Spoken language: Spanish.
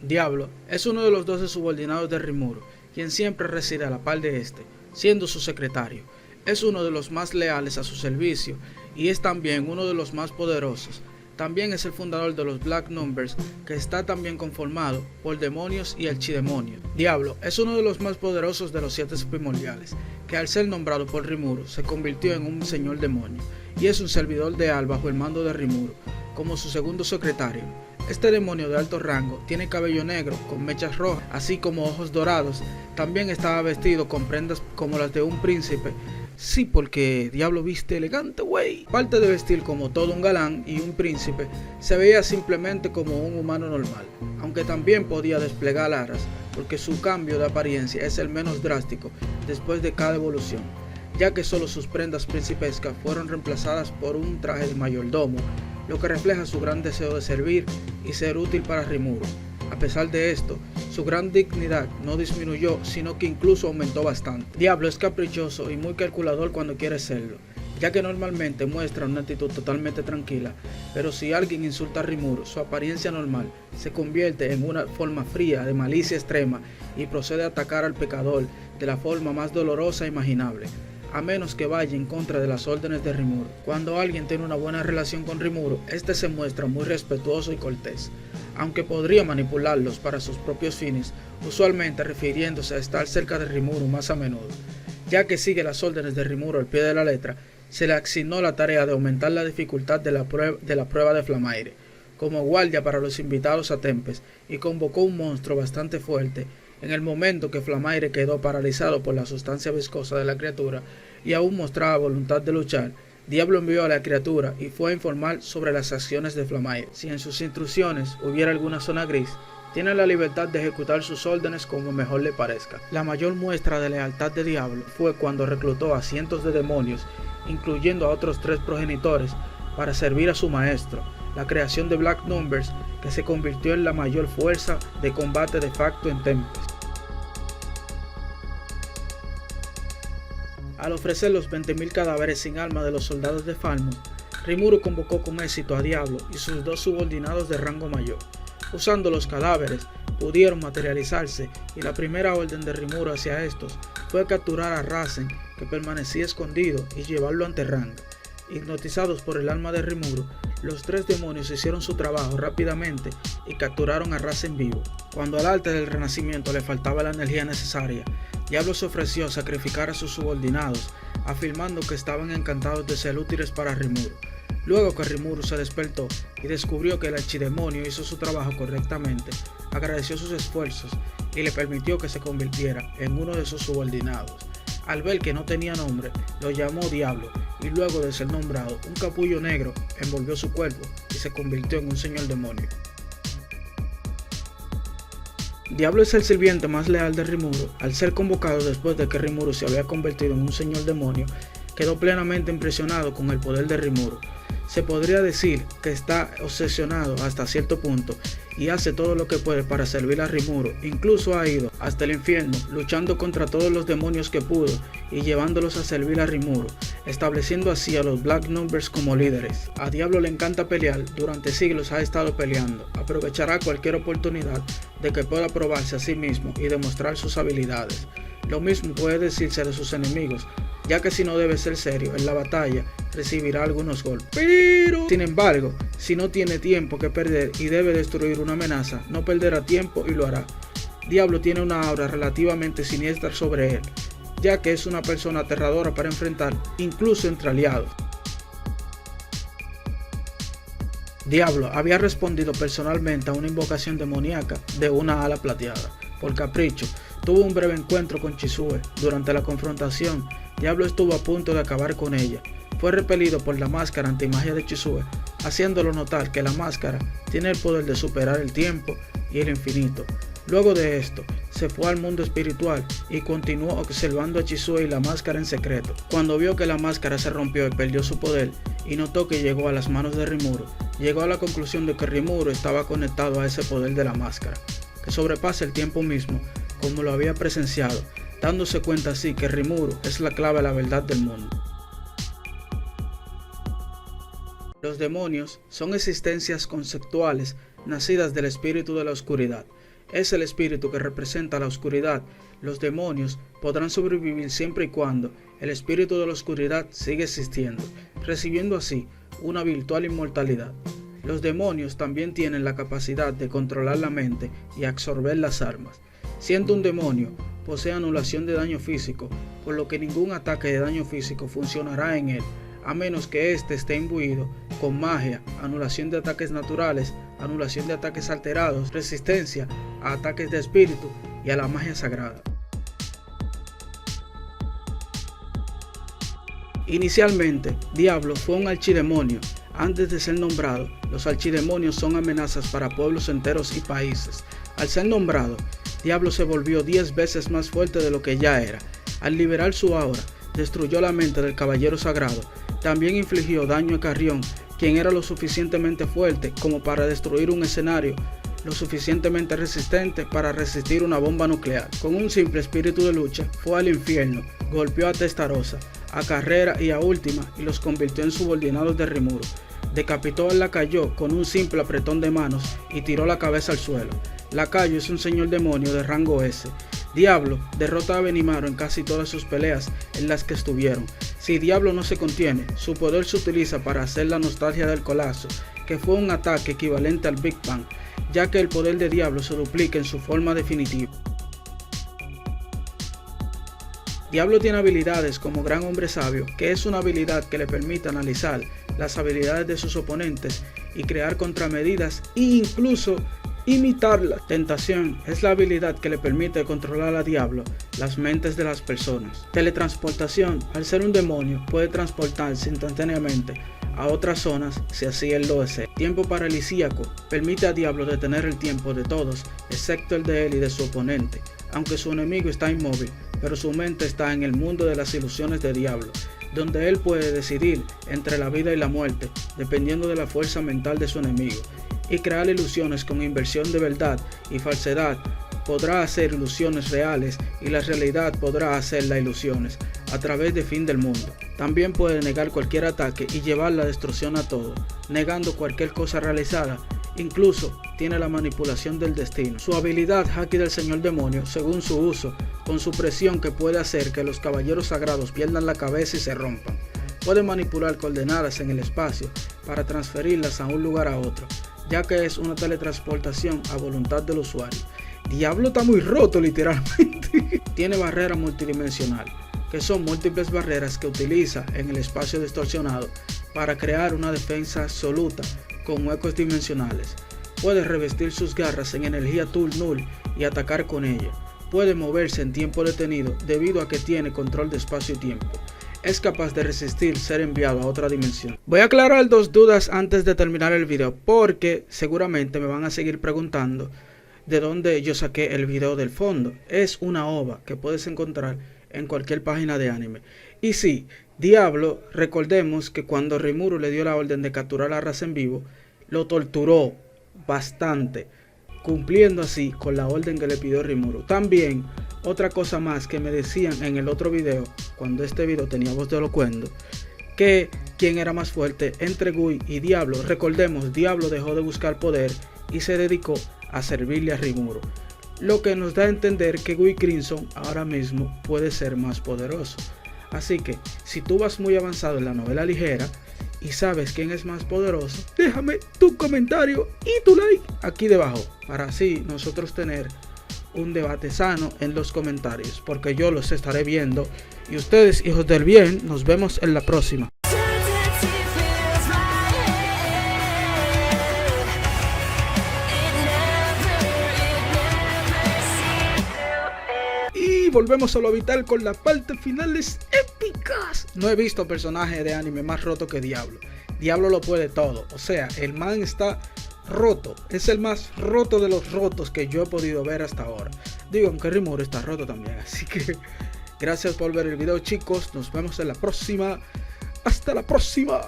Diablo es uno de los 12 subordinados de Rimuru, quien siempre reside a la par de este, siendo su secretario. Es uno de los más leales a su servicio y es también uno de los más poderosos. También es el fundador de los Black Numbers, que está también conformado por demonios y archidemonios. Diablo es uno de los más poderosos de los 7 primordiales, que al ser nombrado por Rimuru se convirtió en un señor demonio, y es un servidor de Al bajo el mando de Rimuru, como su segundo secretario. Este demonio de alto rango tiene cabello negro con mechas rojas, así como ojos dorados. También estaba vestido con prendas como las de un príncipe. Sí, porque Diablo viste elegante, güey. Aparte de vestir como todo un galán y un príncipe, se veía simplemente como un humano normal, aunque también podía desplegar alas, porque su cambio de apariencia es el menos drástico después de cada evolución, ya que solo sus prendas principescas fueron reemplazadas por un traje de mayordomo, lo que refleja su gran deseo de servir y ser útil para Rimuru. A pesar de esto, su gran dignidad no disminuyó, sino que incluso aumentó bastante. Diablo es caprichoso y muy calculador cuando quiere serlo, ya que normalmente muestra una actitud totalmente tranquila, pero si alguien insulta a Rimuru, su apariencia normal se convierte en una forma fría de malicia extrema y procede a atacar al pecador de la forma más dolorosa imaginable, a menos que vaya en contra de las órdenes de Rimuru. Cuando alguien tiene una buena relación con Rimuru, este se muestra muy respetuoso y cortés, aunque podría manipularlos para sus propios fines, usualmente refiriéndose a estar cerca de Rimuru más a menudo. Ya que sigue las órdenes de Rimuru al pie de la letra, se le asignó la tarea de aumentar la dificultad de la prueba de Flamaire, como guardia para los invitados a Tempest, y convocó un monstruo bastante fuerte. En el momento que Flamaire quedó paralizado por la sustancia viscosa de la criatura y aún mostraba voluntad de luchar, Diablo envió a la criatura y fue a informar sobre las acciones de Flamaire. Si en sus instrucciones hubiera alguna zona gris, tiene la libertad de ejecutar sus órdenes como mejor le parezca. La mayor muestra de lealtad de Diablo fue cuando reclutó a cientos de demonios, incluyendo a otros 3 progenitores, para servir a su maestro, la creación de Black Numbers, que se convirtió en la mayor fuerza de combate de facto en Tempest. Al ofrecer los 20.000 cadáveres sin alma de los soldados de Falmouth, Rimuru convocó con éxito a Diablo y sus 2 subordinados de rango mayor. Usando los cadáveres, pudieron materializarse y la primera orden de Rimuru hacia estos fue capturar a Rasen, que permanecía escondido, y llevarlo ante Ranga. Hipnotizados por el alma de Rimuru, los 3 demonios hicieron su trabajo rápidamente y capturaron a Rasen vivo. Cuando al arte del renacimiento le faltaba la energía necesaria, Diablo se ofreció a sacrificar a sus subordinados, afirmando que estaban encantados de ser útiles para Rimuru. Luego que Rimuru se despertó y descubrió que el archidemonio hizo su trabajo correctamente, agradeció sus esfuerzos y le permitió que se convirtiera en uno de sus subordinados. Al ver que no tenía nombre, lo llamó Diablo, y luego de ser nombrado, un capullo negro envolvió su cuerpo y se convirtió en un señor demonio. Diablo es el sirviente más leal de Rimuru. Al ser convocado después de que Rimuru se había convertido en un señor demonio, quedó plenamente impresionado con el poder de Rimuru. Se podría decir que está obsesionado hasta cierto punto y hace todo lo que puede para servir a Rimuru. Incluso ha ido hasta el infierno, luchando contra todos los demonios que pudo y llevándolos a servir a Rimuru, estableciendo así a los Black Numbers como líderes. A Diablo le encanta pelear, durante siglos ha estado peleando. Aprovechará cualquier oportunidad de que pueda probarse a sí mismo y demostrar sus habilidades. Lo mismo puede decirse de sus enemigos, ya que si no debe ser serio en la batalla, recibirá algunos golpes. Pero, sin embargo, si no tiene tiempo que perder y debe destruir una amenaza, no perderá tiempo y lo hará. Diablo tiene una aura relativamente siniestra sobre él, ya que es una persona aterradora para enfrentar, incluso entre aliados. Diablo había respondido personalmente a una invocación demoníaca de una ala plateada. Por capricho, tuvo un breve encuentro con Chizue. Durante la confrontación, Diablo estuvo a punto de acabar con ella. Fue repelido por la máscara antimagia de Chizue, haciéndolo notar que la máscara tiene el poder de superar el tiempo y el infinito. Luego de esto, se fue al mundo espiritual y continuó observando a Chizue y la máscara en secreto. Cuando vio que la máscara se rompió y perdió su poder, y notó que llegó a las manos de Rimuru, llegó a la conclusión de que Rimuru estaba conectado a ese poder de la máscara, que sobrepasa el tiempo mismo, como lo había presenciado, dándose cuenta así que Rimuru es la clave a la verdad del mundo. Los demonios son existencias conceptuales nacidas del espíritu de la oscuridad. es el espíritu que representa la oscuridad. Los demonios podrán sobrevivir siempre y cuando el espíritu de la oscuridad siga existiendo, recibiendo así una virtual inmortalidad. Los demonios también tienen la capacidad de controlar la mente y absorber las almas. Siendo un demonio, posee anulación de daño físico, por lo que ningún ataque de daño físico funcionará en él, a menos que éste esté imbuido con magia, anulación de ataques naturales, anulación de ataques alterados, resistencia a ataques de espíritu y a la magia sagrada. Inicialmente, Diablo fue un archidemonio. Antes de ser nombrado, los archidemonios son amenazas para pueblos enteros y países. Al ser nombrado, Diablo se volvió 10 veces más fuerte de lo que ya era. Al liberar su aura, destruyó la mente del caballero sagrado. También infligió daño a Carrión, quien era lo suficientemente fuerte como para destruir un escenario, lo suficientemente resistente para resistir una bomba nuclear. Con un simple espíritu de lucha, fue al infierno, golpeó a Testarossa, a Carrera y a Última y los convirtió en subordinados de Rimuru. Decapitó a Lacayo con un simple apretón de manos y tiró la cabeza al suelo. Lacayo es un señor demonio de rango S. Diablo derrota a Benimaru en casi todas sus peleas en las que estuvieron. Si Diablo no se contiene, su poder se utiliza para hacer la nostalgia del colapso, que fue un ataque equivalente al Big Bang, ya que el poder de Diablo se duplica en su forma definitiva. Diablo tiene habilidades como Gran Hombre Sabio, que es una habilidad que le permite analizar las habilidades de sus oponentes y crear contramedidas e incluso imitarlas. Tentación es la habilidad que le permite controlar a Diablo las mentes de las personas. Teletransportación, al ser un demonio, puede transportarse instantáneamente a otras zonas si así él lo desea. Tiempo paralisíaco, permite a Diablo detener el tiempo de todos, excepto el de él y de su oponente, aunque su enemigo está inmóvil, pero su mente está en el mundo de las ilusiones de Diablo, donde él puede decidir entre la vida y la muerte, dependiendo de la fuerza mental de su enemigo, y crear ilusiones con inversión de verdad y falsedad. Podrá hacer ilusiones reales y la realidad podrá hacer las ilusiones a través de fin del mundo. También puede negar cualquier ataque y llevar la destrucción a todo, negando cualquier cosa realizada. Incluso tiene la manipulación del destino. Su habilidad Haki del Señor Demonio, según su uso, con su presión que puede hacer que los caballeros sagrados pierdan la cabeza y se rompan. Puede manipular coordenadas en el espacio para transferirlas a un lugar a otro, ya que es una teletransportación a voluntad del usuario. Diablo está muy roto literalmente. Tiene barrera multidimensional, que son múltiples barreras que utiliza en el espacio distorsionado para crear una defensa absoluta con huecos dimensionales. Puede revestir sus garras en energía Tull Null y atacar con ella. Puede moverse en tiempo detenido debido a que tiene control de espacio y tiempo. Es capaz de resistir ser enviado a otra dimensión. Voy a aclarar 2 dudas antes de terminar el video, porque seguramente me van a seguir preguntando de dónde yo saqué el video del fondo. Es una OVA que puedes encontrar en cualquier página de anime. Y sí, Diablo, recordemos que cuando Rimuru le dio la orden de capturar a Raza en vivo, lo torturó bastante, cumpliendo así con la orden que le pidió Rimuru. También, otra cosa más que me decían en el otro video, cuando este video tenía voz de Locuendo, que quién era más fuerte entre Gui y Diablo. Recordemos, Diablo dejó de buscar poder y se dedicó a servirle a Rimuru, lo que nos da a entender que Gui Crimson ahora mismo puede ser más poderoso. Así que, si tú vas muy avanzado en la novela ligera y sabes quién es más poderoso, déjame tu comentario y tu like aquí debajo, para así nosotros tener un debate sano en los comentarios, porque yo los estaré viendo. Y ustedes, hijos del bien, nos vemos en la próxima. Y volvemos a lo vital con las partes finales épicas. No he visto personaje de anime más roto que Diablo. Diablo lo puede todo, o sea, el man está roto, es el más roto de los rotos que yo he podido ver hasta ahora. Digo, aunque Rimuru está roto también, así que gracias por ver el video, chicos, nos vemos en la próxima. Hasta la próxima.